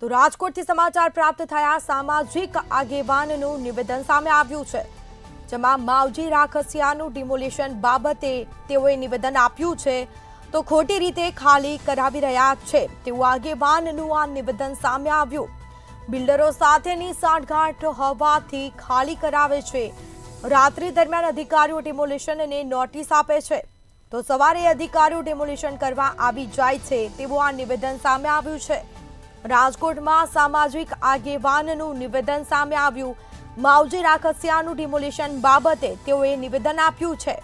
તો રાજકોટથી સમાચાર પ્રાપ્ત થયા સામાજિક આગેવાનનું નિવેદન સામે આવ્યું છે, જેમાં માવજી રાખસિયાનું ડિમોલિશન બાબતે તેઓએ નિવેદન આપ્યું છે તો ખોટી રીતે ખાલી કરાવી રહ્યા છે તેવું આગેવાનનું આ નિવેદન સામે આવ્યું। બિલ્ડરો સાથેની સાંઠગાંઠ હોવાથી ખાલી કરાવે છે। રાત્રિ દરમિયાન અધિકારીઓ ડિમોલિશનને નોટિસ આપે છે તો સવારે અધિકારીઓ ડિમોલિશન કરવા આવી જાય છે તેવું આ નિવેદન સામે આવ્યું છે। રાજકોટમાં સામાજિક આગેવાનનું નિવેદન સામે આવ્યું। માવજી રાખસિયાનું ડિમોલિશન બાબતે તેઓએ નિવેદન આપ્યું છે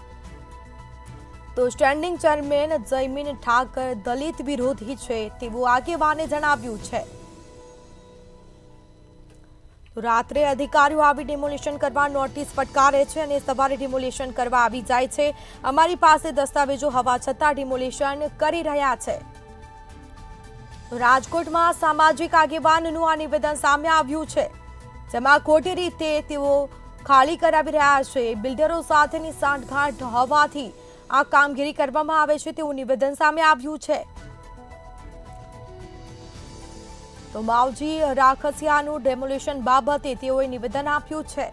તો સ્ટેન્ડિંગ ચેરમેન જયમીન ઠાકર દલિત વિરોધી છે તેવું આગેવાને જણાવ્યું છે। રાત્રે અધિકારીઓ આવી ડિમોલિશન કરવા નોટિસ ફટકારે છે અને સવારે ડિમોલિશન કરવા આવી જાય છે। અમારી પાસે દસ્તાવેજો હોવા છતાં ડિમોલિશન કરી રહ્યા છે। રાજકોટમાં સામાજિક આગેવાનનું આ નિવેદન સામે આવ્યું છે, જેમાં ખોટી રીતે તેઓ ખાલી કરાવી રહ્યા છે। બિલ્ડરો સાથેની સાંઠગાંઠ હોવાથી આ કામગીરી કરવામાં આવે છે તેવું નિવેદન સામે આવ્યું છે। તો માવજી રાખસિયાનું ડેમોલિશન બાબતે તેઓએ નિવેદન આપ્યું છે।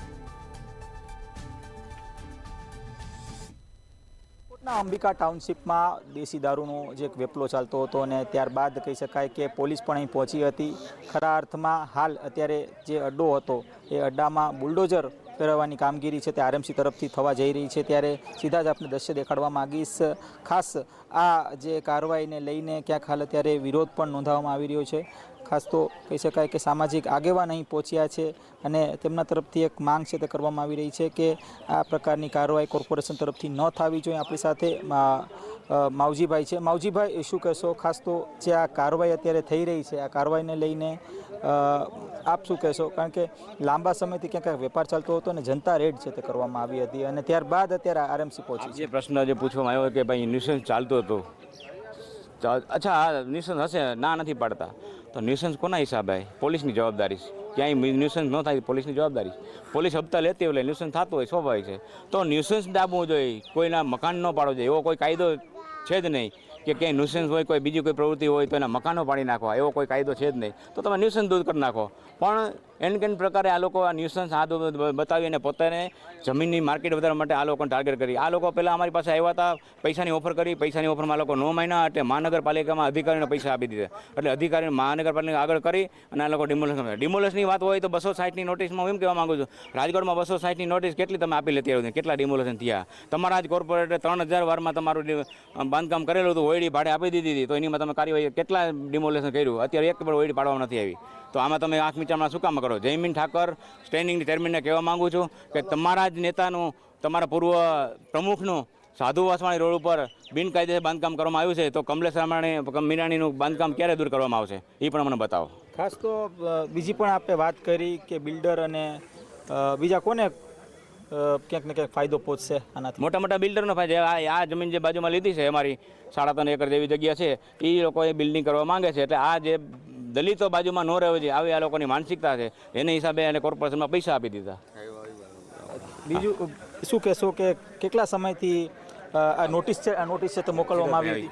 અંબિકા ટાઉનશીપમાં દેશી દારૂનો જે એક વેપલો ચાલતો હતો અને ત્યારબાદ કહી શકાય કે પોલીસ પણ અહીં પહોંચી હતી। ખરા અર્થમાં હાલ અત્યારે જે અડ્ડો હતો એ અડ્ડામાં બુલડોઝર ફેરવવાની કામગીરી છે તે આરએમસી તરફથી થવા જઈ રહી છે। ત્યારે સીધા જ આપણે દ્રશ્ય દેખાડવા માંગીશ। ખાસ આ જે કાર્યવાહીને લઈને ક્યાંક હાલ અત્યારે વિરોધ પણ નોંધાવવામાં આવી રહ્યો છે। ખાસ તો કહી શકાય કે સામાજિક આગેવાન અહીં પહોંચ્યા છે અને તેમના તરફથી એક માંગ છે તે કરવામાં આવી રહી છે કે આ પ્રકારની કાર્યવાહી કોર્પોરેશન તરફથી ન થવી જોઈએ। આપણી સાથે માવજીભાઈ છે। માવજીભાઈ, શું કહેશો? ખાસ તો જે આ કાર્યવાહી અત્યારે થઈ રહી છે આ કાર્યવાહીને લઈને આપ શું કહેશો? કારણ કે લાંબા સમયથી ક્યાંક વેપાર ચાલતો હતો અને જનતા રેડ છે તે કરવામાં આવી હતી અને ત્યારબાદ અત્યારે આરએમસી પહોંચી। જે પ્રશ્ન જે પૂછવામાં આવ્યો કે ભાઈ ન્યુસન્સ ચાલતો હતો, અચ્છા આ ન્યુસન્સ હશે, ના નથી પાડતા, તો ન્યુસન્સ કોના હિસાબે? પોલીસની જવાબદારી છે। ક્યાંય ન્યુસન્સ ન થાય પોલીસની જવાબદારી છે। પોલીસ હપ્તા લેતી હોય એટલે ન્યુસન્સ થતું હોય, સ્વાભાવિક છે। તો ન્યુસન્સ દાબવું જોઈએ, કોઈના મકાન ન પાડવું જોઈએ, એવો કોઈ કાયદો છે જ નહીં કે ક્યાંય ન્યુસન્સ હોય, કોઈ બીજી કોઈ પ્રવૃત્તિ હોય તો એના મકાનો પાડી નાખવા, એવો કોઈ કાયદો છે જ નહીં। તો તમે ન્યુસન્સ દૂર કરી નાખો। પણ એન કેન પ્રકારે આ લોકો આ ન્યુસન્સ હાથ બતાવી અને પોતાને જમીનની માર્કેટ વધારવા માટે આ લોકોને ટાર્ગેટ કરી। આ લોકો પહેલાં અમારી પાસે આવ્યા હતા, પૈસાની ઓફર કરી, પૈસાની ઓફરમાં આ લોકો ન માન્યા એટલે મહાનગરપાલિકામાં અધિકારીને પૈસા આપી દીધા, એટલે અધિકારીને મહાનગરપાલિકા આગળ કરી અને આ લોકો ડિમોલેશનની વાત હોય તો 260ની નોટિસમાં હું એમ કહેવા માગું છું, રાજકોટમાં 260ની નોટિસ કેટલી તમે આપી લેતી આવ્યું, કેટલા ડિમોલેશન થયા? તમારા જ કોર્પોરેટરે 3000 વારમાં તમારું બાંધકામ કરેલું હતું, ઓયડી ભાડે આપી દીધી હતી, તો એનીમાં તમે કાર્યવાહી કેટલા ડિમોલેશન કર્યું? અત્યારે એક પણ ઓયડી પાડવામાં નથી આવી, તો આમાં તમે આંખ મીચામણા શું કામ કરો? જયમીન ઠાકર સ્ટેન્ડિંગ ચેરમેનને કહેવા માગું છું કે તમારા જ નેતાનું, તમારા પૂર્વ પ્રમુખનું સાધુ વાસવાણી રોડ ઉપર બિનકાયદેસર બાંધકામ કરવામાં આવ્યું છે, તો કમલેશ મીરાણીનું બાંધકામ ક્યારે દૂર કરવામાં આવશે એ પણ મને બતાવો। ખાસ તો બીજી પણ આપણે વાત કરી કે બિલ્ડર અને બીજા કોને ક્યાંક ને ક્યાંક ફાયદો પહોંચશે આનાથી? મોટા મોટા બિલ્ડરનો ફાયદો। આ જમીન જે બાજુમાં લીધી છે અમારી 3.5 એકર જેવી જગ્યા છે, એ લોકોએ બિલ્ડિંગ કરવા માંગે છે, એટલે આ જે દલિતો બાજુમાં ન રહેવું જોઈએ આવી આ લોકોની માનસિકતા છે, એને હિસાબે એને કોર્પોરેશનમાં પૈસા આપી દીધા। બીજું શું કહેશો કે કેટલા સમયથી આ નોટિસ છે તો મોકલવામાં આવી હતી?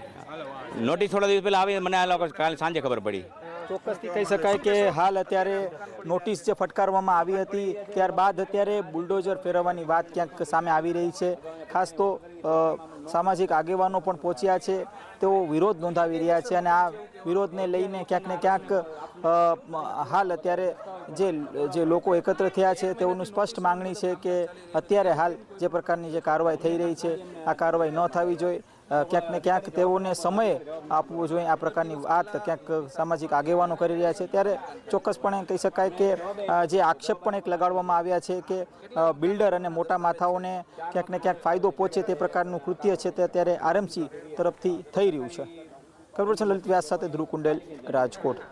નોટિસ થોડા દિવસ પહેલાં આવી, મને આ લોકો કાલે સાંજે ખબર પડી। ચોક્કસથી કહી શકાય કે હાલ અત્યારે નોટિસ જે ફટકારવામાં આવી હતી ત્યારબાદ અત્યારે બુલડોઝર ફેરવવાની વાત ક્યાંક સામે આવી રહી છે। ખાસ તો સામાજિક આગેવાનો પણ પહોંચ્યા છે, તેઓ વિરોધ નોંધાવી રહ્યા છે અને આ વિરોધને લઈને ક્યાંક ને ક્યાંક હાલ અત્યારે જે લોકો એકત્ર થયા છે તેઓનું સ્પષ્ટ માંગણી છે કે અત્યારે હાલ જે પ્રકારની જે કાર્યવાહી થઈ રહી છે આ કાર્યવાહી ન થવી જોઈએ। ક્યાંક ને ક્યાંક તેઓને સમય આપવો જોઈએ। આ પ્રકારની વાત ક્યાંક સામાજિક આગેવાનો કરી રહ્યા છે, ત્યારે ચોક્કસપણે કહી શકાય કે જે આક્ષેપ પણ એક લગાડવામાં આવ્યા છે કે બિલ્ડર અને મોટા માથાઓને ક્યાંક ને ક્યાંક ફાયદો પહોંચે તે પ્રકારનું કૃત્ય છે તે અત્યારે આરએમસી તરફથી થઈ રહ્યું છે। ખબર છે લલિત વ્યાસ સાથે ધ્રુવ કુંડેલ, રાજકોટ।